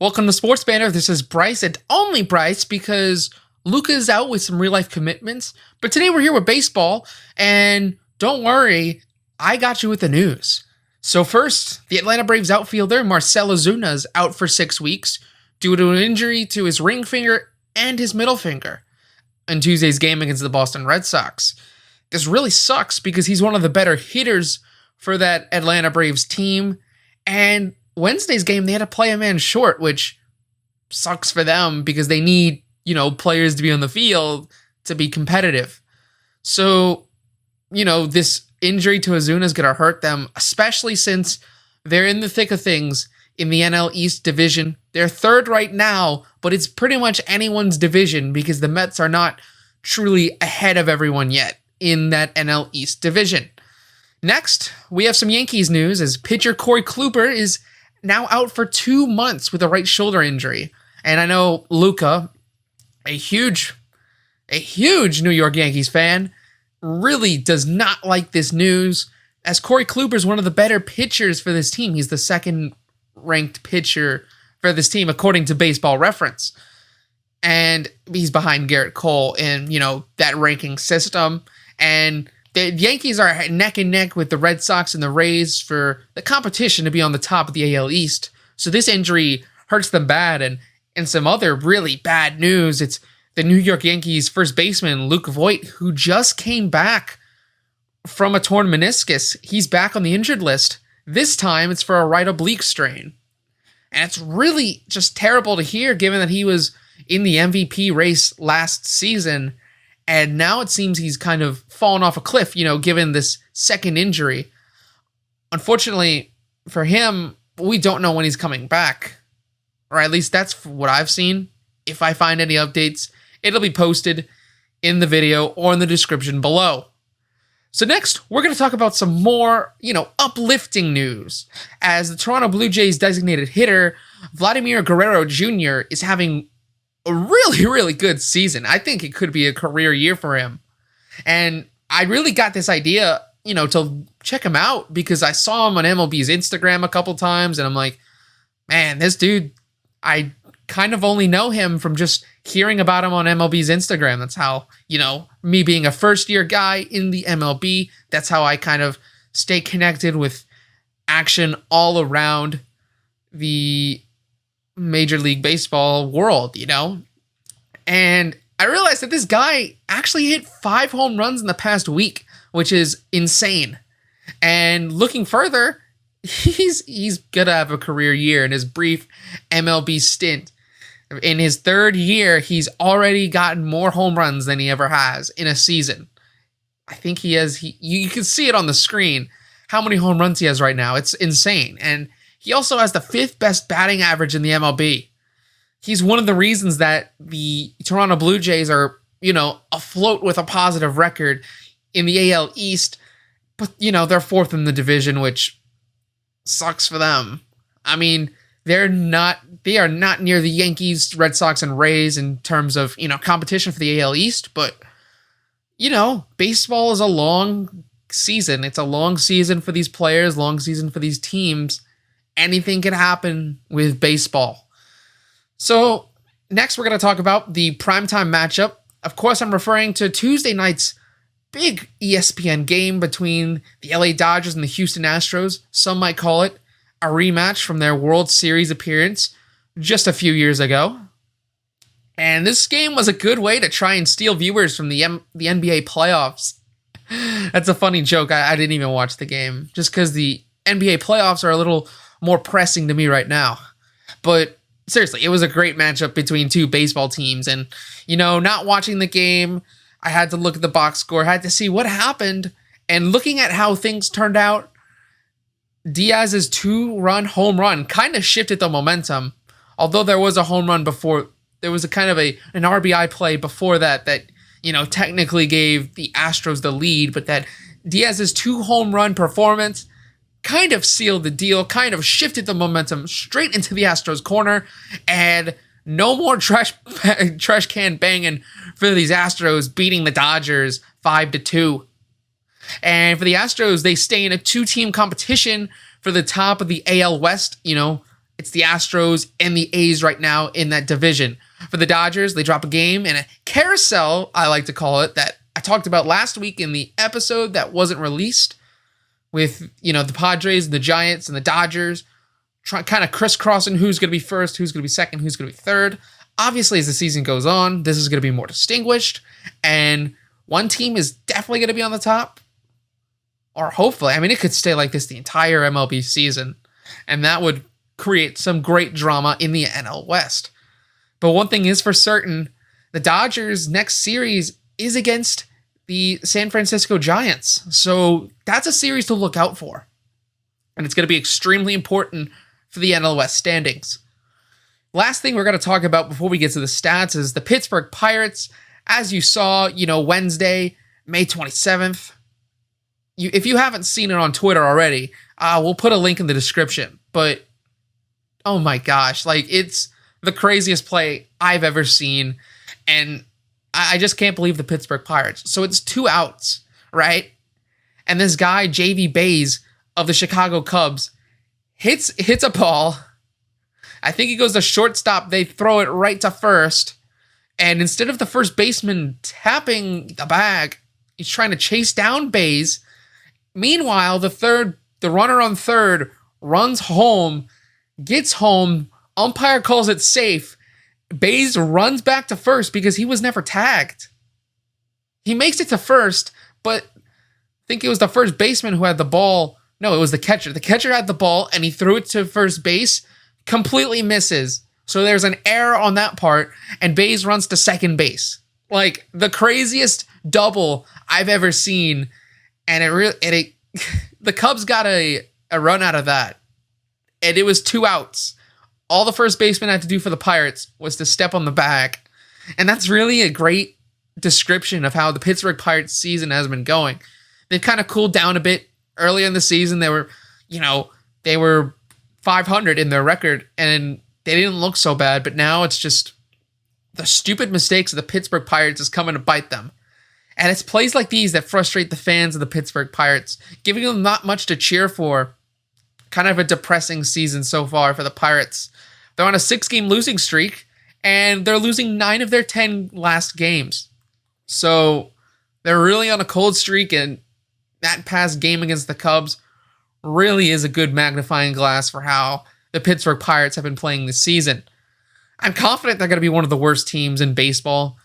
Welcome to Sports Banter. This is Bryce, and only Bryce because Luca is out with some real life commitments. But today we're here with baseball, and don't worry, I got you with the news. So first, the Atlanta Braves outfielder Marcell Ozuna is out for 6 weeks due to an injury to his ring finger and his middle finger in Tuesday's game against the Boston Red Sox. This really sucks because he's one of the better hitters for that Atlanta Braves team, and Wednesday's game, they had to play a man short, which sucks for them because they need, players to be on the field to be competitive. So, this injury to Ozuna is going to hurt them, especially since they're in the thick of things in the NL East division. They're third right now, but it's pretty much anyone's division because the Mets are not truly ahead of everyone yet in that NL East division. Next, we have some Yankees news as pitcher Corey Kluber is now out for 2 months with a right shoulder injury. And I know Luca, a huge New York Yankees fan, really does not like this news, as Corey Kluber is one of the better pitchers for this team. He's the second ranked pitcher for this team, according to Baseball Reference. And he's behind Garrett Cole in, that ranking system. And the Yankees are neck and neck with the Red Sox and the Rays for the competition to be on the top of the AL East. So this injury hurts them bad. And some other really bad news, it's the New York Yankees first baseman, Voit, who just came back from a torn meniscus. He's back on the injured list. This time it's for a right oblique strain. And it's really just terrible to hear given that he was in the MVP race last season. And now it seems he's kind of fallen off a cliff, given this second injury. Unfortunately for him, we don't know when he's coming back. Or at least that's what I've seen. If I find any updates, it'll be posted in the video or in the description below. So next, we're going to talk about some more, uplifting news. As the Toronto Blue Jays designated hitter, Vladimir Guerrero Jr. is having a really, really good season. I think it could be a career year for him. And I really got this idea, to check him out because I saw him on MLB's Instagram a couple times and I'm like, man, this dude, I kind of only know him from just hearing about him on MLB's Instagram. That's how, me being a first year guy in the MLB, that's how I kind of stay connected with action all around the Major League Baseball world, And I realized that this guy actually hit 5 home runs in the past week, which is insane. And looking further, he's gonna have a career year in his brief MLB stint. In his third year, he's already gotten more home runs than he ever has in a season. I think he has. You can see it on the screen how many home runs he has right now. It's insane. And he also has the 5th best batting average in the MLB. He's one of the reasons that the Toronto Blue Jays are, afloat with a positive record in the AL East. But, they're 4th in the division, which sucks for them. I mean, they are not near the Yankees, Red Sox, and Rays in terms of, competition for the AL East. But, baseball is a long season. It's a long season for these players, long season for these teams. Anything can happen with baseball. So next we're going to talk about the primetime matchup. Of course, I'm referring to Tuesday night's big ESPN game between the LA Dodgers and the Houston Astros. Some might call it a rematch from their World Series appearance just a few years ago. And this game was a good way to try and steal viewers from the NBA playoffs. That's a funny joke. I didn't even watch the game just because the NBA playoffs are a little more pressing to me right now. But seriously, it was a great matchup between two baseball teams. And, not watching the game, I had to look at the box score, had to see what happened. And looking at how things turned out, Diaz's 2-run home run kind of shifted the momentum. Although there was a home run before, there was a kind of an RBI play before that, technically gave the Astros the lead. But that Diaz's 2-home run performance kind of sealed the deal, kind of shifted the momentum straight into the Astros corner, and no more trash can banging for these Astros beating the Dodgers 5-2. And for the Astros, they stay in a 2-team competition for the top of the AL West, It's the Astros and the A's right now in that division. For the Dodgers, they drop a game and a carousel, I like to call it, that I talked about last week in the episode that wasn't released with, the Padres and the Giants and the Dodgers kind of crisscrossing who's going to be first, who's going to be second, who's going to be third. Obviously, as the season goes on, this is going to be more distinguished, and one team is definitely going to be on the top, or hopefully. I mean, it could stay like this the entire MLB season, and that would create some great drama in the NL West. But one thing is for certain, the Dodgers' next series is against the San Francisco Giants. So that's a series to look out for. And it's going to be extremely important for the NL West standings. Last thing we're going to talk about before we get to the stats is the Pittsburgh Pirates. As you saw, Wednesday, May 27th. If you haven't seen it on Twitter already, we'll put a link in the description. But, oh my gosh, it's the craziest play I've ever seen. And I just can't believe the Pittsburgh Pirates. So it's 2 outs, right? And this guy, J.V. Baze of the Chicago Cubs, hits a ball. I think he goes to shortstop. They throw it right to first. And instead of the first baseman tapping the bag, he's trying to chase down Baze. Meanwhile, the runner on third runs home, gets home. Umpire calls it safe. Baze runs back to first because he was never tagged. He makes it to first, but I think it was the first baseman who had the ball. No, it was the catcher. The catcher had the ball, and he threw it to first base. Completely misses. So there's an error on that part, and Baze runs to second base. The craziest double I've ever seen, and the Cubs got a run out of that, and it was 2 outs. All the first baseman had to do for the Pirates was to step on the bag. And that's really a great description of how the Pittsburgh Pirates season has been going. They've kind of cooled down a bit. Early in the season, they were 500 in their record, and they didn't look so bad. But now it's just the stupid mistakes of the Pittsburgh Pirates is coming to bite them. And it's plays like these that frustrate the fans of the Pittsburgh Pirates, giving them not much to cheer for. Kind of a depressing season so far for the Pirates. They're on a 6-game losing streak, and they're losing 9 of their 10 last games. So they're really on a cold streak, and that past game against the Cubs really is a good magnifying glass for how the Pittsburgh Pirates have been playing this season. I'm confident they're going to be one of the worst teams in baseball,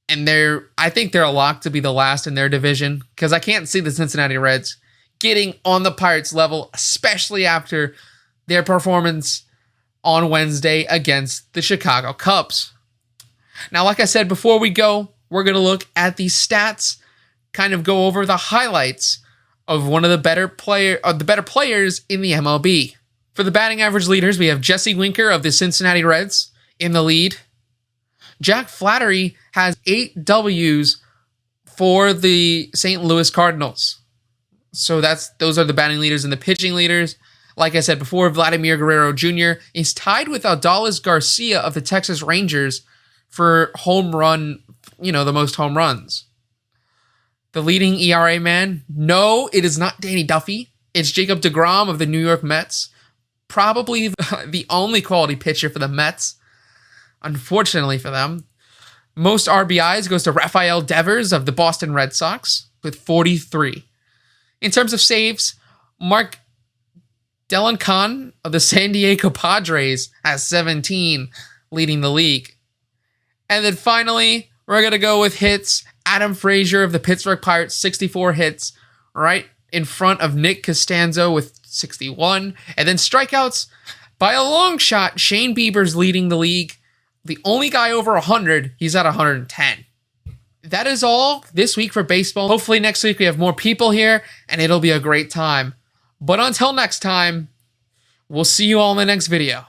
and I think they're a lock to be the last in their division, because I can't see the Cincinnati Reds getting on the Pirates level, especially after their performance on Wednesday against the Chicago Cubs. Now, like I said, before we go, we're going to look at the stats, kind of go over the highlights of one of the better players in the MLB. For the batting average leaders, we have Jesse Winker of the Cincinnati Reds in the lead. Jack Flaherty has 8 Ws for the St. Louis Cardinals. So those are the batting leaders and the pitching leaders. Like I said before, Vladimir Guerrero Jr. is tied with Aldalis Garcia of the Texas Rangers for home run, the most home runs. The leading ERA man, no, it is not Danny Duffy. It's Jacob deGrom of the New York Mets. Probably the only quality pitcher for the Mets, unfortunately for them. Most RBIs goes to Rafael Devers of the Boston Red Sox with 43. In terms of saves, Mark Delancon of the San Diego Padres has 17, leading the league. And then finally, we're going to go with hits. Adam Frazier of the Pittsburgh Pirates, 64 hits, right in front of Nick Costanzo with 61. And then strikeouts, by a long shot, Shane Bieber's leading the league. The only guy over 100, he's at 110. That is all this week for baseball. Hopefully next week we have more people here, and it'll be a great time. But until next time, we'll see you all in the next video.